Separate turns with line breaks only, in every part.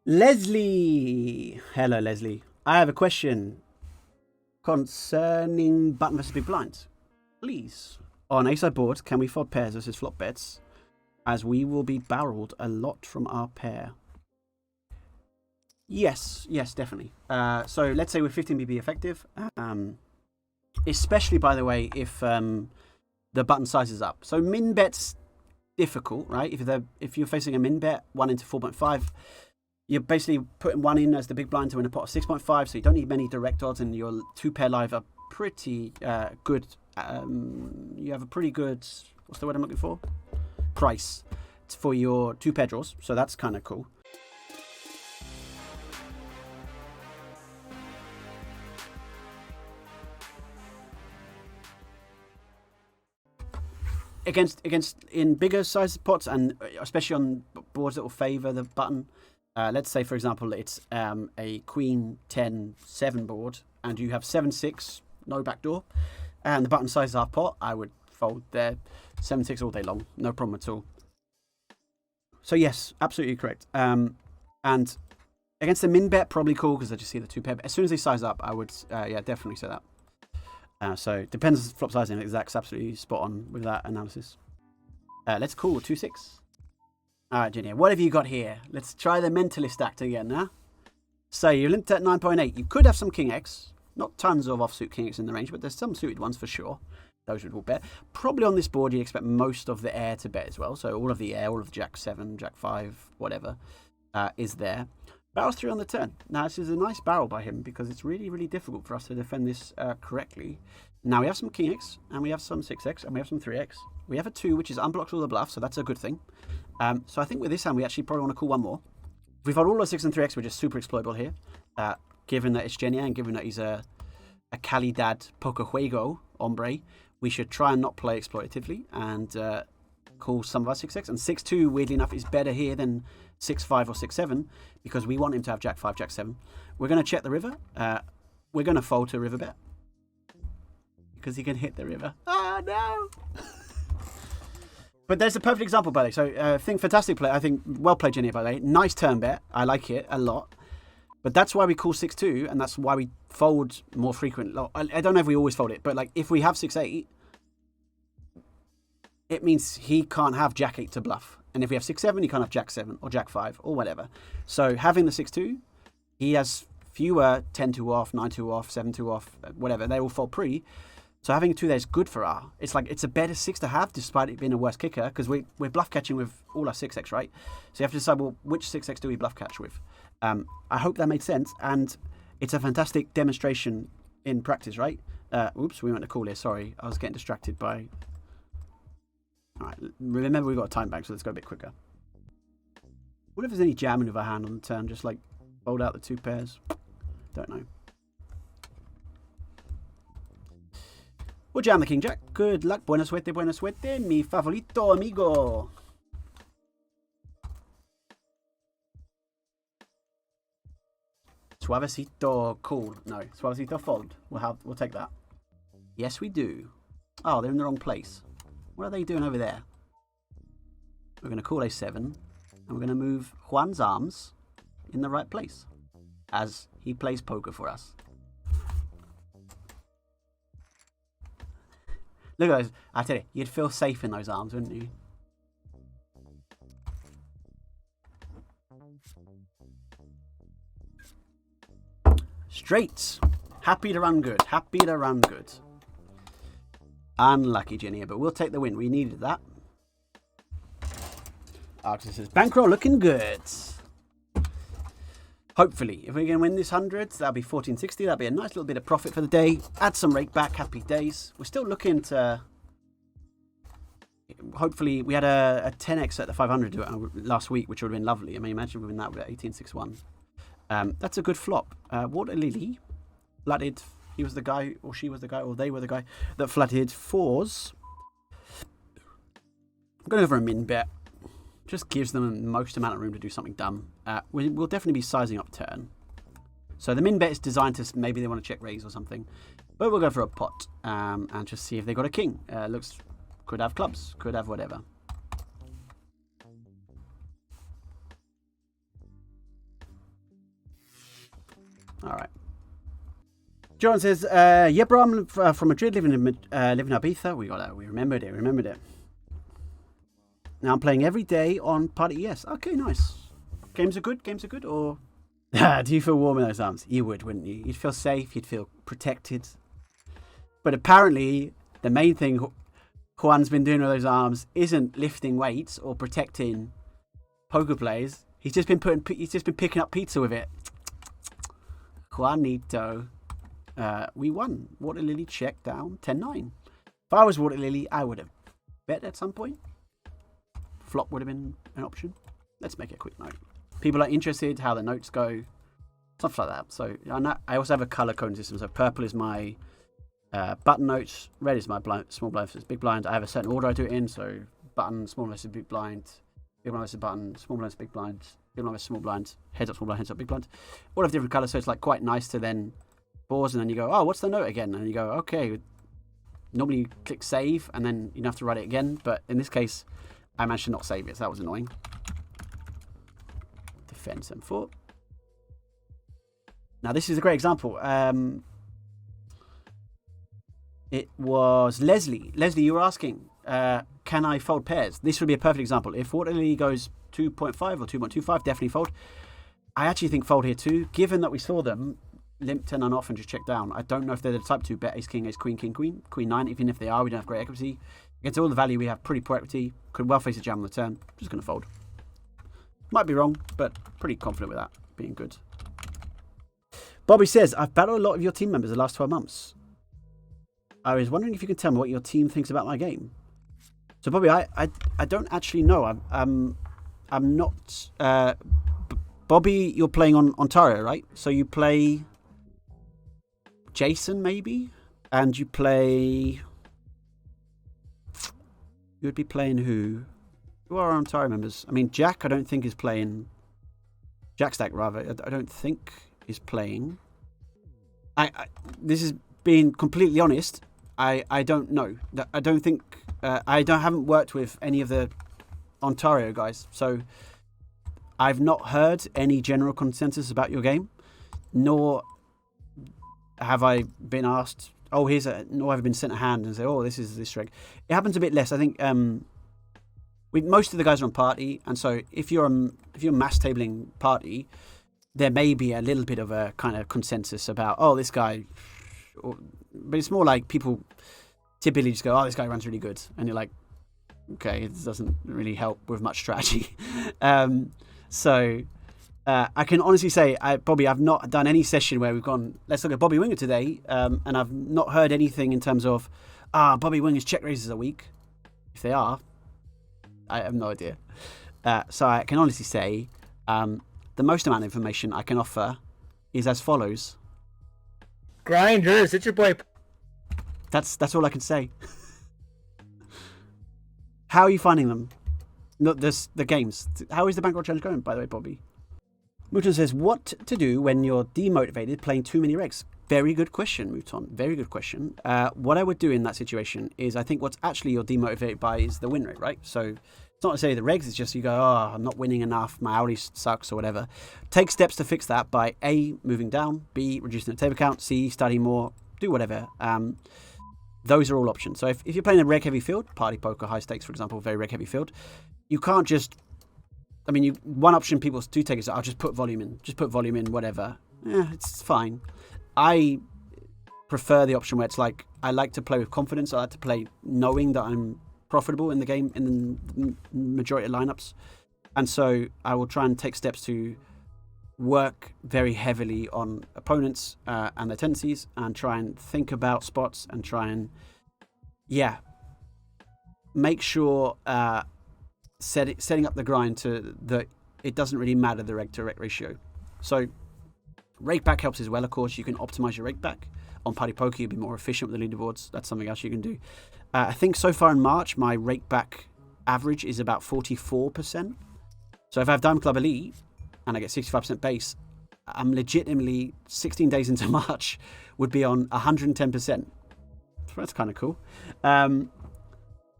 Leslie. Hello, Leslie. I have a question concerning button versus big blinds. Please. On ace-side board, can we fold pairs versus flop bets? As we will be barreled a lot from our pair. Yes, definitely. So let's say we're 15 BB effective. Especially, by the way, if the button size is up. So min bet's difficult, right? If you're facing a min bet, 1 into 4.5, you're basically putting 1 in as the big blind to win a pot of 6.5, so you don't need many direct odds, and your 2-pair live are pretty good. You have a pretty good, what's the word I'm looking for? Price for your 2-pair draws, so that's kind of cool. Against in bigger size pots, and especially on boards that will favour the button. Let's say, for example, it's a Queen 10-7 board, and you have 7-6, no backdoor, and the button size is half pot. I would fold there 7-6 all day long, no problem at all. So yes, absolutely correct. And against the min bet, probably cool because I just see the 2-pair. But as soon as they size up, I would definitely say that. So depends flop sizing. Zach's absolutely spot on with that analysis. Let's call 2-6. All right, Jenny, what have you got here? Let's try the mentalist act again, huh? So you're linked at 9.8. You could have some King X. Not tons of offsuit King X in the range, but there's some suited ones for sure. Those would all bet. Probably on this board, you'd expect most of the air to bet as well. So all of the air, all of Jack 7, Jack 5, whatever, is there. Barrels 3 on the turn. Now, this is a nice barrel by him because it's really, really difficult for us to defend this correctly. Now, we have some King X, and we have some 6X, and we have some 3X. We have a 2, which is unblocked all the bluff, so that's a good thing. So I think with this hand, we actually probably want to call one more. If we've got all our 6 and 3X, we're just super exploitable here. Given that it's Jenny, and given that he's a Calidad Poker Juego hombre, we should try and not play exploitatively and call some of our 6X. And 6-2, weirdly enough, is better here than 6-5 or 6-7 because we want him to have Jack 5, Jack 7. We're going to check the river. We're going to fold to river bet because he can hit the river. Oh, no. But there's a perfect example, by the way. So I think fantastic play. I think well played, Jenny, by the way. Nice turn bet. I like it a lot. But that's why we call 6-2, and that's why we fold more frequent. I don't know if we always fold it, but like if we have 6-8, it means he can't have Jack 8 to bluff. And if we have 6-7, he can't have Jack 7 or Jack 5 or whatever. So having the 6-2, he has fewer 10-2 off, 9-2 off, 7-2 off, whatever. They all fold pre. So having a 2 there is good for our. It's like it's a better 6 to have despite it being a worse kicker because we're bluff catching with all our 6X, right? So you have to decide, well, which 6X do we bluff catch with? I hope that made sense, and it's a fantastic demonstration in practice, right? Oops, we went to call here. Sorry, I was getting distracted by... All right, remember we've got a time bank, so let's go a bit quicker. What if there's any jamming of our hand on the turn? Just like fold out the 2 pairs? Don't know. We'll jam the King Jack. Good luck. Buena suerte, mi favorito amigo. Suavecito, cool. No, Suavecito fold. We'll take that. Yes, we do. Oh, they're in the wrong place. What are they doing over there? We're going to call A7, and we're going to move Juan's arms in the right place as he plays poker for us. Look at those. I tell you, you'd feel safe in those arms, wouldn't you? Straights. Happy to run good. Happy to run good. Unlucky, Jenny, but we'll take the win. We needed that. Arctis says, bankroll looking good. Hopefully, if we can win this 100, that'll be 1460. That'll be a nice little bit of profit for the day. Add some rake back. Happy days. We're still looking to... Hopefully, we had a 10x at the 500 last week, which would have been lovely. I mean, imagine we win that with 1861. That's a good flop. Water Lily flooded. He was the guy, or she was the guy, or they were the guy that flooded 4s. I'm going over a min bet. Just gives them the most amount of room to do something dumb. We'll definitely be sizing up turn. So the min bet is designed to, maybe they want to check raise or something. But we'll go for a pot and just see if they got a king. Looks, could have clubs, could have whatever. All right. John says, yeah, bro, I'm from Madrid, living in Ibiza. We got that. We remembered it. Now I'm playing every day on Party. Yes. Okay, nice. Games are good. Or do you feel warm in those arms? You would, wouldn't you? You'd feel safe. You'd feel protected. But apparently, the main thing Juan's been doing with those arms isn't lifting weights or protecting poker players. He's just been picking up pizza with it. Juanito. We won. Water Lily check down 10-9. If I was Water Lily, I would have bet at some point. Flop would have been an option. Let's make a quick note. People are interested how the notes go, stuff like that. So I also have a color coding system. So purple is my button notes, red is my small blind versus big blind. I have a certain order I do it in. So button, small blind versus big blind, big blind versus button, small blind versus big blind, big blind versus small blind, heads up, small blind, heads up, big blind. All have different colors. So it's like quite nice to then pause and then you go, oh, what's the note again? And you go, okay. Normally you click save and then you don't have to write it again. But in this case, I managed to not save it, so that was annoying. Defend 7-4. Now this is a great example. It was Leslie. Leslie, you were asking, can I fold pairs? This would be a perfect example. If Water Lily goes 2.5 or 2.25, definitely fold. I actually think fold here too, given that we saw them limp 10 and off and just check down. I don't know if they're the type to bet ace king, ace queen, king queen, queen 9. Even if they are, we don't have great equity. Against all the value, we have pretty poor equity. Could well face a jam on the turn. Just going to fold. Might be wrong, but pretty confident with that being good. Bobby says, I've battled a lot of your team members the last 12 months. I was wondering if you could tell me what your team thinks about my game. So, Bobby, I don't actually know. I'm not... Bobby, you're playing on Ontario, right? So you play Jason, maybe? And you play... You would be playing who? Who are our Ontario members? I mean, Jack, I don't think is playing. Jack Stack, rather. I don't think is playing. This is being completely honest. I don't know. I don't think. Haven't worked with any of the Ontario guys, so I've not heard any general consensus about your game, nor have I been asked. Oh, nor have I been sent a hand and say, oh, this is this reg. It happens a bit less. I think most of the guys are on party, and so if you're mass tabling party, there may be a little bit of a kind of consensus about, oh, this guy. But it's more like people typically just go, oh, this guy runs really good, and you're like, okay, it doesn't really help with much strategy. I can honestly say, Bobby, I've not done any session where we've gone, let's look at Bobby Winger today, and I've not heard anything in terms of, Bobby Winger's check raises are weak. If they are, I have no idea. So I can honestly say, the most amount of information I can offer is as follows.
Grinders, it's your boy.
That's all I can say. How are you finding them? Not the games. How is the Bankroll Challenge going, by the way, Bobby? Mouton says, what to do when you're demotivated playing too many regs? Very good question, Mouton. Very good question. What I would do in that situation is, I think what's actually you're demotivated by is the win rate, right? So it's not to say the regs, it's just you go, oh, I'm not winning enough, my hourly sucks or whatever. Take steps to fix that by A, moving down, B, reducing the table count, C, studying more, do whatever. Those are all options. So if you're playing a reg heavy field, party poker, high stakes, for example, very reg heavy field, you can't just... I mean, one option people do take is, I'll just put volume in, whatever. It's fine. I prefer the option where it's like, I like to play with confidence. I like to play knowing that I'm profitable in the game, in the majority of lineups. And so I will try and take steps to work very heavily on opponents and their tendencies, and try and think about spots and try and, make sure... setting up the grind to that it doesn't really matter the reg to rec ratio. So rake back helps as well, of course. You can optimize your rake back. On Party Poker, you'll be more efficient with the leaderboards. That's something else you can do. I think so far in March, my rake back average is about 44%. So if I have Diamond Club Elite and I get 65% base, I'm legitimately 16 days into March would be on 110%. So that's kind of cool.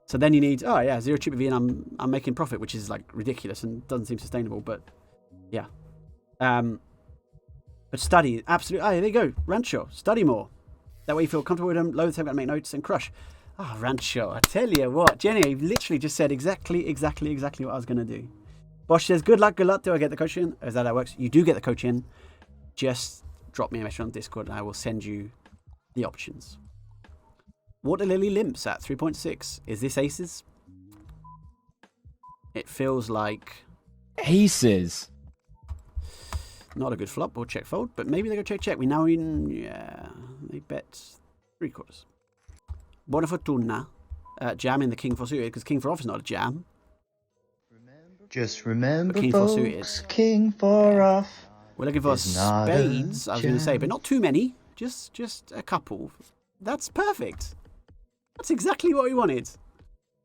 So then you need, 0 chip V and I'm making profit, which is like ridiculous and doesn't seem sustainable, but yeah. But study, absolutely. Ah, there you go. Rancho, study more. That way you feel comfortable with them, load the table, make notes, and crush. Ah, Rancho, I tell you what. Jenny, you've literally just said exactly what I was going to do. Bosch says, good luck. Do I get the coach in? Is that how it works? You do get the coach in. Just drop me a message on Discord and I will send you the options. Water Lily Limps at 3.6. Is this aces? It feels like...
Aces.
Not a good flop or check fold, but maybe they go check. We now in... Yeah, they bet 3/4. Buona fortuna. Jam in the king 4 suited, because king 4 off is not a jam.
Just remember,
King 4
folks,
suited.
king 4 off.
We're looking for
It's not a
spades, I was going to say, but
jam.
not too many. Just a couple. That's perfect. That's exactly what we wanted.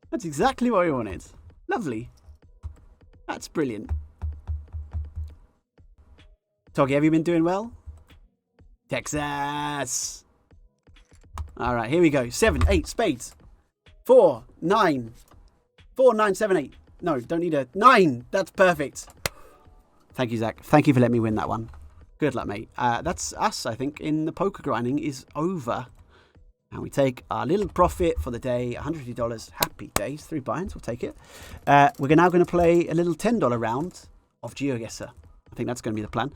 That's exactly what we wanted. Lovely. That's brilliant. Toggy, have you been doing well? Texas. All right, here we go. 7, 8, spades. 4, 9. 4, 9, 7, 8. No, don't need a 9. That's perfect. Thank you, Zach. Thank you for letting me win that one. Good luck, mate. That's us, I think, in the poker grinding is over. And we take our little profit for the day, $150. Happy days. 3 buy-ins, we'll take it. We're now going to play a little $10 round of GeoGuessr. I think that's going to be the plan.